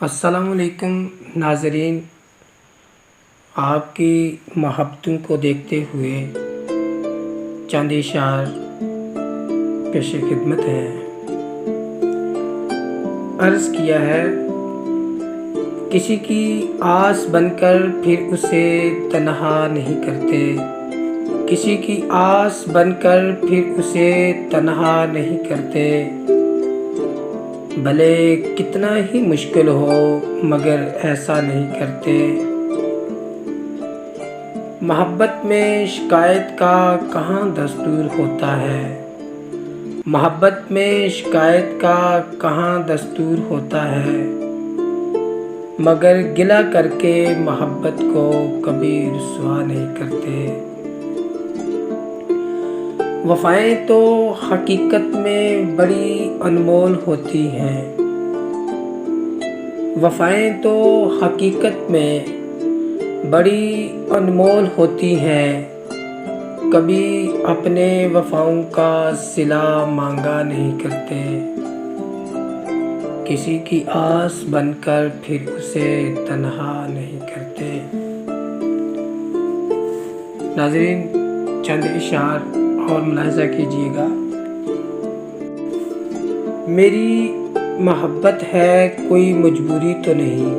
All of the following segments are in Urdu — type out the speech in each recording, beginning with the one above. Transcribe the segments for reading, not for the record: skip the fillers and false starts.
السلام علیکم ناظرین، آپ کی محبتوں کو دیکھتے ہوئے چند اشعار پیش خدمت ہیں۔ عرض کیا ہے، کسی کی آس بن کر پھر اسے تنہا نہیں کرتے، کسی کی آس بن کر پھر اسے تنہا نہیں کرتے، بھلے کتنا ہی مشکل ہو مگر ایسا نہیں کرتے۔ محبت میں شکایت کا کہاں دستور ہوتا ہے، محبت میں شکایت کا کہاں دستور ہوتا ہے، مگر گلہ کر کے محبت کو کبھی رسوا نہیں کرتے۔ وفائیں تو حقیقت میں بڑی انمول ہوتی ہیں، وفائیں تو حقیقت میں بڑی انمول ہوتی ہیں، کبھی اپنے وفاؤں کا صلہ مانگا نہیں کرتے، کسی کی آس بن کر پھر اسے تنہا نہیں کرتے۔ ناظرین، چند اشعار اور ملاحظہ کیجیے گا۔ میری محبت ہے کوئی مجبوری تو نہیں،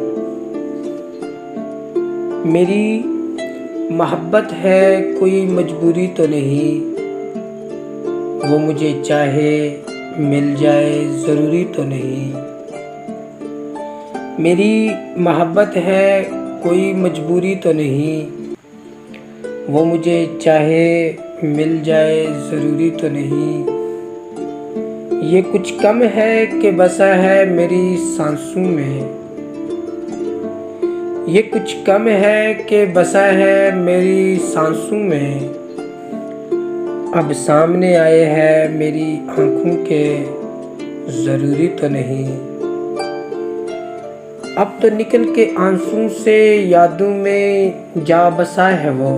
میری محبت ہے کوئی مجبوری تو نہیں، وہ مجھے چاہے مل جائے ضروری تو نہیں، میری محبت ہے کوئی مجبوری تو نہیں، وہ مجھے چاہے مل جائے ضروری تو نہیں، یہ کچھ کم ہے کہ بسا ہے میری سانسوں میں، یہ کچھ کم ہے کہ بسا ہے میری سانسوں میں، اب سامنے آئے ہے میری آنکھوں کے ضروری تو نہیں، اب تو نکل کے آنسوں سے یادوں میں جا بسا ہے وہ،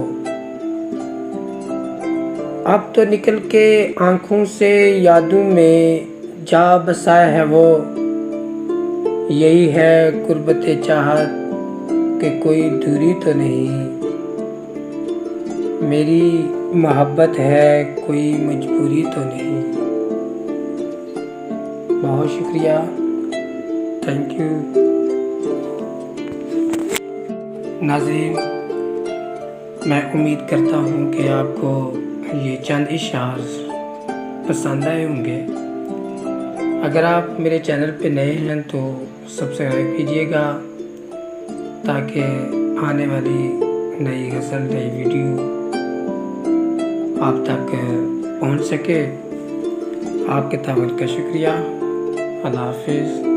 اب تو نکل کے آنکھوں سے یادوں میں جا بسا ہے وہ، یہی ہے قربت چاہت کہ کوئی دوری تو نہیں، میری محبت ہے کوئی مجبوری تو نہیں۔ بہت شکریہ، تھینک یو۔ ناظرین، میں امید کرتا ہوں کہ آپ کو یہ چند اشعار پسند آئے ہوں گے۔ اگر آپ میرے چینل پہ نئے ہیں تو سبسکرائب کیجیے گا تاکہ آنے والی نئی غزل، نئی ویڈیو آپ تک پہنچ سکے۔ آپ کے تعاون کا شکریہ۔ اللہ حافظ۔